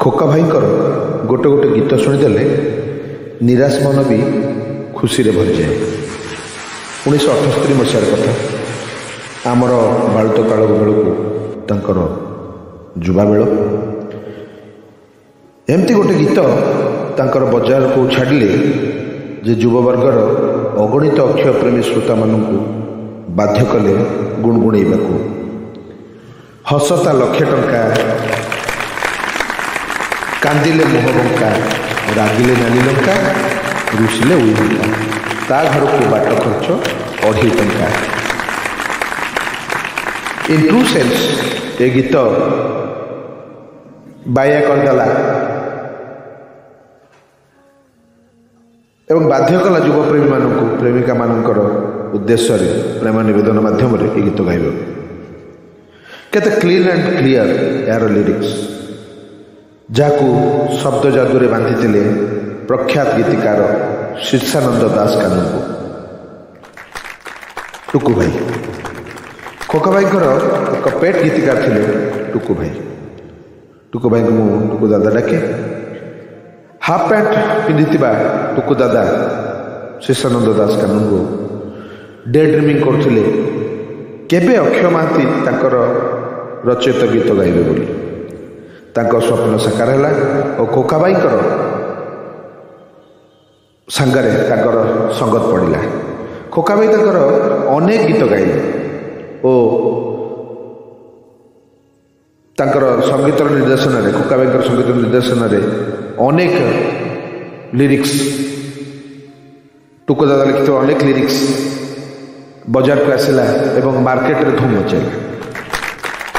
ଖୋକା ଭାଇଙ୍କର ଗୋଟେ ଗୋଟେ ଗୀତ ଶୁଣିଦେଲେ ନିରାଶ ମନ ବି ଖୁସିରେ ଭରିଯାଏ। 1978 ମସିହାର କଥା। ଆମର ବାଳୁତ କାଳ ବେଳକୁ ତାଙ୍କର ଯୁବାବେଳ। ଏମିତି ଗୋଟେ ଗୀତ ତାଙ୍କର ବଜାରକୁ ଛାଡ଼ିଲେ ଯେ ଯୁବବର୍ଗର ଅଗଣିତ ଅକ୍ଷୟ ପ୍ରେମୀ ଶ୍ରୋତାମାନଙ୍କୁ ବାଧ୍ୟ କଲେ ଗୁଣଗୁଣେଇବାକୁ। ହସତା ଲକ୍ଷେ ଟଙ୍କା, କାନ୍ଦିଲେ ମୁହ ବଙ୍କା, ରାଗିଲେ ନାଲି ଲଙ୍କା, ରୁଷିଲେ ଉଇଲଙ୍କା, ତା ଘରକୁ ବାଟ ଖର୍ଚ୍ଚ 2.5 ଟଙ୍କା। ଇନ୍ ଟ୍ରୁ ସେନ୍ସ ଏ ଗୀତ ବାୟା କରିଦେଲା ଏବଂ ବାଧ୍ୟ କଲା ଯୁବପ୍ରେମୀମାନଙ୍କୁ ପ୍ରେମିକାମାନଙ୍କର ଉଦ୍ଦେଶ୍ୟରେ ପ୍ରେମ ନିବେଦନ ମାଧ୍ୟମରେ ଏ ଗୀତ ଗାଇବାକୁ। କେତେ କ୍ଲିନ୍ ଆଣ୍ଡ କ୍ଲିଅର ଏହାର ଲିରିକ୍ସ, ଯାହାକୁ ଶବ୍ଦ ଯାଦୁରେ ବାନ୍ଧିଥିଲେ ପ୍ରଖ୍ୟାତ ଗୀତିକାର ଶୀର୍ଷାନନ୍ଦ ଦାସ କାନୁନଗୋ। ଟୁକୁ ଭାଇ ଖୋକା ଭାଇଙ୍କର ଏକ ପେଟ୍ ଗୀତିକାର ଥିଲେ ଟୁକୁ ଭାଇ। ଟୁକୁ ଭାଇଙ୍କୁ ମୁଁ ଟୁକୁ ଦାଦା ଡାକେ। ହାଫ୍ ପ୍ୟାଣ୍ଟ ପିନ୍ଧିଥିବା ଟୁକୁ ଦାଦା ଶୀର୍ଷାନନ୍ଦ ଦାସ କାନୁନଗୋ ଡେ ଡ୍ରିମିଂ କରୁଥିଲେ କେବେ ଅକ୍ଷୟ ମହାନ୍ତି ତାଙ୍କର ରଚିତ ଗୀତ ଗାଇବେ ବୋଲି। ତାଙ୍କ ସ୍ୱପ୍ନ ସାକାର ହେଲା ଓ ଖୋକା ଭାଇଙ୍କର ସାଙ୍ଗରେ ତାଙ୍କର ସଙ୍ଗତ ପଡ଼ିଲା। ଖୋକା ଭାଇ ତାଙ୍କର ଅନେକ ଗୀତ ଗାଇଲେ ଓ ତାଙ୍କର ସଙ୍ଗୀତର ନିର୍ଦ୍ଦେଶନାରେ, ଖୋକା ଭାଇଙ୍କର ସଙ୍ଗୀତ ନିର୍ଦ୍ଦେଶନାରେ ଅନେକ ଲିରିକ୍ସ, ଟୁକୁ ଦାଦା ଲେଖିଥିବା ଅନେକ ଲିରିକ୍ସ ବଜାରକୁ ଆସିଲା ଏବଂ ମାର୍କେଟରେ ଧୁମ୍ ମଚାଇଲା।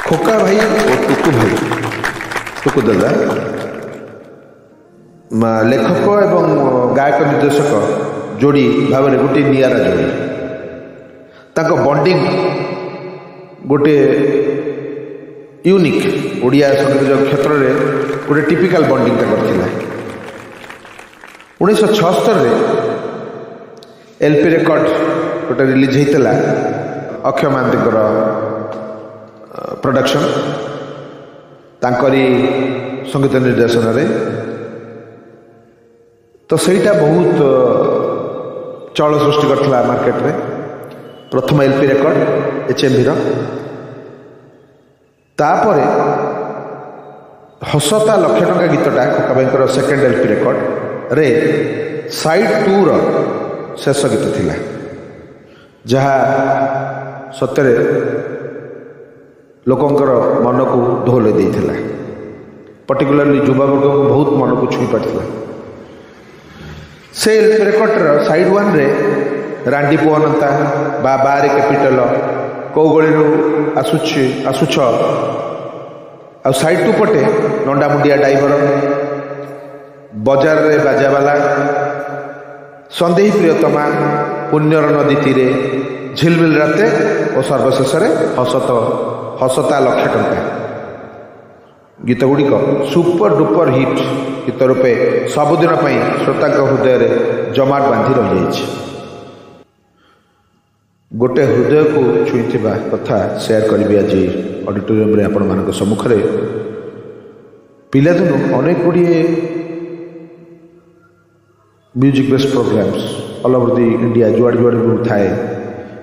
ଖୋକା ଭାଇ ଓ ଟୁକୁ ଭାଇ, ଟୁକୁ ଦାଦା ଲେଖକ ଏବଂ ଗାୟକ ନିର୍ଦ୍ଦେଶକ ଯୋଡ଼ି ଭାବରେ ଗୋଟିଏ ନିଆରା ଯୋଡ଼ି। ତାଙ୍କ ବଣ୍ଡିଂ ଗୋଟିଏ ୟୁନିକ୍, ଓଡ଼ିଆ ସଙ୍ଗୀତ କ୍ଷେତ୍ରରେ ଗୋଟେ ଟିପିକାଲ ବଣ୍ଡିଂ ତାଙ୍କର ଥିଲା। 1976ରେ LP ରେକର୍ଡ ଗୋଟେ ରିଲିଜ୍ ହେଇଥିଲା ଅକ୍ଷୟ ମହାନ୍ତିଙ୍କର ପ୍ରଡକ୍ସନ, ତାଙ୍କରି ସଙ୍ଗୀତ ନିର୍ଦ୍ଦେଶନାରେ। ତ ସେଇଟା ବହୁତ ଚଳ ସୃଷ୍ଟି କରିଥିଲା ମାର୍କେଟରେ। ପ୍ରଥମ LP ରେକର୍ଡ HMVର। ତାପରେ ହସତା ଲକ୍ଷେ ଟଙ୍କା ଗୀତଟା ଖୋକା ଭାଇଙ୍କର ସେକେଣ୍ଡ LP ରେକର୍ଡରେ ସାଇଡ୍ 2ର ଶେଷ ଗୀତ ଥିଲା, ଯାହା ସତରେ ଲୋକଙ୍କର ମନକୁ ଦୋହଲେଇ ଦେଇଥିଲା। ପର୍ଟିକୁଲାରଲି ଯୁବବର୍ଗଙ୍କୁ ବହୁତ ମନକୁ ଛୁଇଁ ପାରିଥିଲା। ସେ LP ରେକର୍ଡର ସାଇଡ୍ 1ରେ ରାଣ୍ଡି ପୁଅ ଅନନ୍ତା, ବାରେ କ୍ୟାପିଟାଲ, କୋଉ ଗଳିରୁ ଆସୁଛ, ଆଉ ସାଇଡ୍ 2 ପଟେ ନଣ୍ଡାମୁଣ୍ଡିଆ ଡାଇଭର, ବଜାରରେ ବାଜାବାଲା, ସନ୍ଦେହୀ ପ୍ରିୟତମା, ପୁଣ୍ୟର ନଦୀ ତୀରେ, ଝିଲମିଲ ରାତେ ଓ ସର୍ବଶେଷରେ ହସତା ଲକ୍ଷେ ଟଙ୍କା। ଗୀତ ଗୁଡ଼ିକ ସୁପର ଡୁପର ହିଟ୍ ଗୀତ ରୂପେ ସବୁଦିନ ପାଇଁ ଶ୍ରୋତାଙ୍କ ହୃଦୟରେ ଜମାଟ ବାନ୍ଧି ରହିଯାଇଛି। ଗୋଟେ ହୃଦୟକୁ ଛୁଇଁଥିବା କଥା ସେୟାର କରିବି ଆଜି ଅଡିଟୋରିୟମରେ ଆପଣମାନଙ୍କ ସମ୍ମୁଖରେ। ପିଲାଦିନୁ ଅନେକ ଗୁଡ଼ିଏ music based programmes all over the India ଯୁଆଡ଼େ ଯୁଆଡ଼େ ବି ଥାଏ,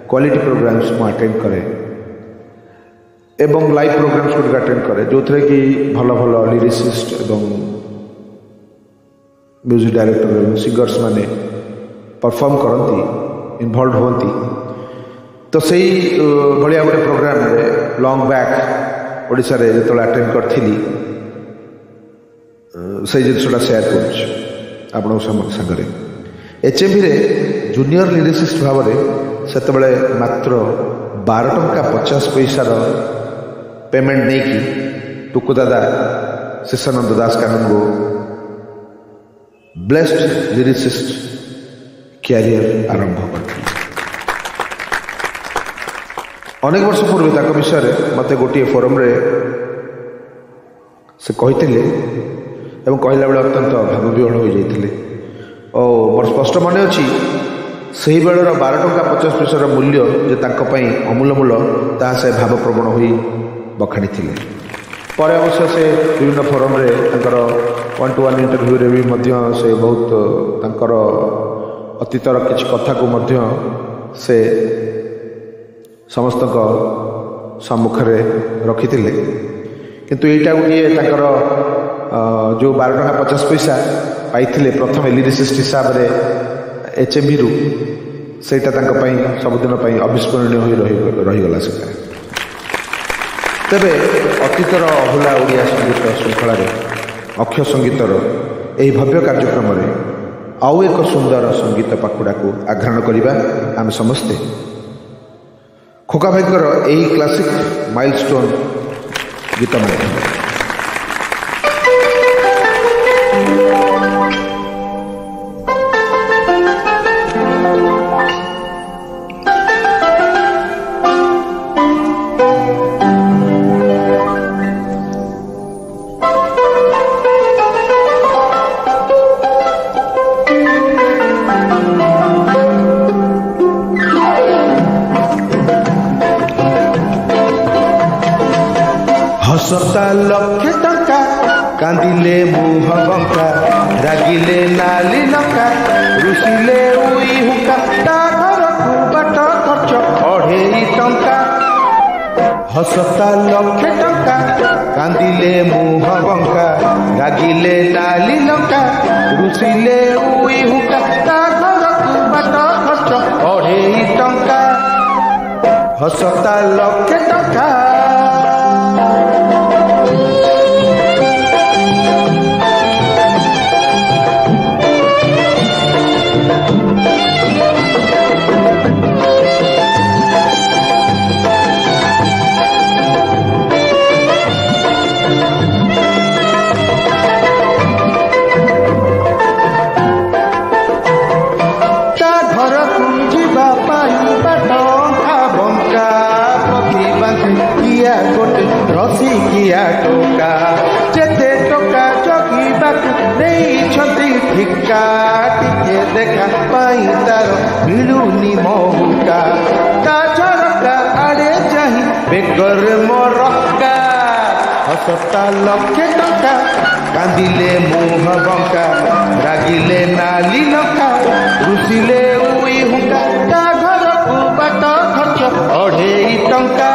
କ୍ୱାଲିଟି ପ୍ରୋଗ୍ରାମ୍ସ ମୁଁ ଆଟେଣ୍ଡ କରେ ଏବଂ ଲାଇଭ୍ ପ୍ରୋଗ୍ରାମ୍ସ ଗୁଡ଼ିକ ଆଟେଣ୍ଡ କରେ, ଯେଉଁଥିରେ କି ଭଲ ଭଲ ଲିରିସିଷ୍ଟ ଏବଂ ମ୍ୟୁଜିକ୍ ଡାଇରେକ୍ଟର ଏବଂ ସିଙ୍ଗର୍ସ ମାନେ ପରଫର୍ମ କରନ୍ତି, ଇନଭଲ୍ଭ ହୁଅନ୍ତି। ତ ସେଇ ଭଳିଆ ଗୋଟେ ପ୍ରୋଗ୍ରାମରେ ଲଙ୍ଗ ବ୍ୟାକ୍ ଓଡ଼ିଶାରେ ଯେତେବେଳେ ଆଟେଣ୍ଡ କରିଥିଲି, ସେଇ ଜିନିଷଟା ସେୟାର କରୁଛି ଆପଣଙ୍କ ସାଙ୍ଗରେ। HMVରେ ଜୁନିୟର ଲିରିସିଷ୍ଟ ଭାବରେ ସେତେବେଳେ ମାତ୍ର 12 ଟଙ୍କା 50 ପଇସାର ପେମେଣ୍ଟ ନେଇକି ଟୁକୁ ଦାଦା Shirshananda Das Kanungo blessed lyricist career ଆରମ୍ଭ କରିଥିଲେ। ଅନେକ ବର୍ଷ ପୂର୍ବେ ତାଙ୍କ ବିଷୟରେ ମୋତେ ଗୋଟିଏ ଫୋରମରେ ସେ କହିଥିଲେ ଏବଂ କହିଲା ବେଳେ ଅତ୍ୟନ୍ତ ଭାବବିହ୍ୱଳ ହୋଇଯାଇଥିଲେ। ଓ ମୋର ସ୍ପଷ୍ଟ ମନେ ଅଛି ସେହି ବେଳର 12 ଟଙ୍କା 50 ପଇସାର ମୂଲ୍ୟ ଯେ ତାଙ୍କ ପାଇଁ ଅମୂଲ୍ୟ ମୂଲ୍ୟ, ତାହା ସେ ଭାବପ୍ରବଣ ହୋଇ ବଖାଣିଥିଲେ। पर अवश्य से विभिन्न फोरम रे तांकर 1-to-1 इंटरव्यू रे भी मध्य से बहुत तांकर अतीतर किछ कथा को मध्य से समस्त सम्मुख रे रखिथिले किंतु एटा गोटे तांकर जो 12 टका 50 पैसा पाइथिले प्रथम लिरिसिस्ट हिसाब रे HMV रु सेटा तांका पई सबदिन पई अविस्मरणीय होई रहीगला सेटा। तेबे अतीतर अभुला ओडिया संगीत श्रृंखला अक्षय संगीतर यही भव्य कार्यक्रम में आउ एक सुंदर संगीत पाखुड़ा को आघ्राण करवा आम समस्ते खोका भाईकर यही क्लासिक माइलस्टोन गीत माध्यम हसता लक्षे टंका कांदिले मुह बंका रागिले नाली लंका रुसिले उई हुका ता घरकु बाट खर्च 2.5 टंका। हसता लक्षे टंका कांदिले मुह बंका रागिले नाली लंका रुसिले उई हुका ता घरकु बाट खर्च 2.5 टंका। हसता लक्षे टंका रसिकिया टोका जेते टोका जगिबाकु देइछन्ति ठिका टिके देखा पाई तार मिलुनी महुका ता झरका आड़े चाही बेगर मरका। हसता लक्षे टंका कांदिले मुह बंका रागिले नाली लंका रुसिले उई हुका ता घरकु बाट खर्च 2.5 टंका।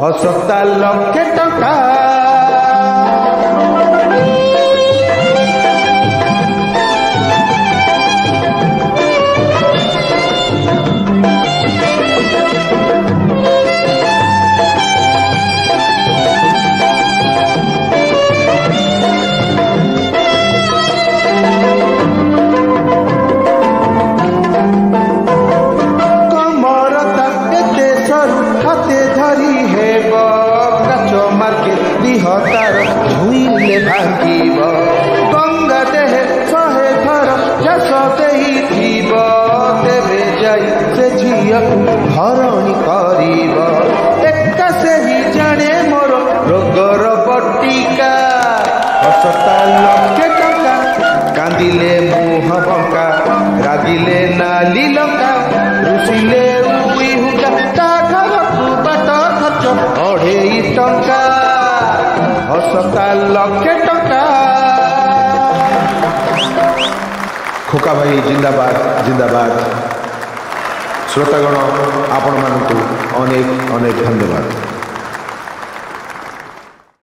हसता लक्षे टंका तार धुईले भांगिब गंगा देहे 100 थर जस देइथिब तेबे जाई से झियकु धरणी करिब एका सेही जाने मोर रोगर बटिका। हसता लक्षे टंका कांदिले मुह बंका रागिले नाली लंका रुसिले उई हुका ता घरकु बाट खर्च 2.5 टंका। हसता लक्षे टंका। खोका भाई जिंदाबाद जिंदाबाद। श्रोतागण आपण मानकु अनेक अनेक धन्यवाद।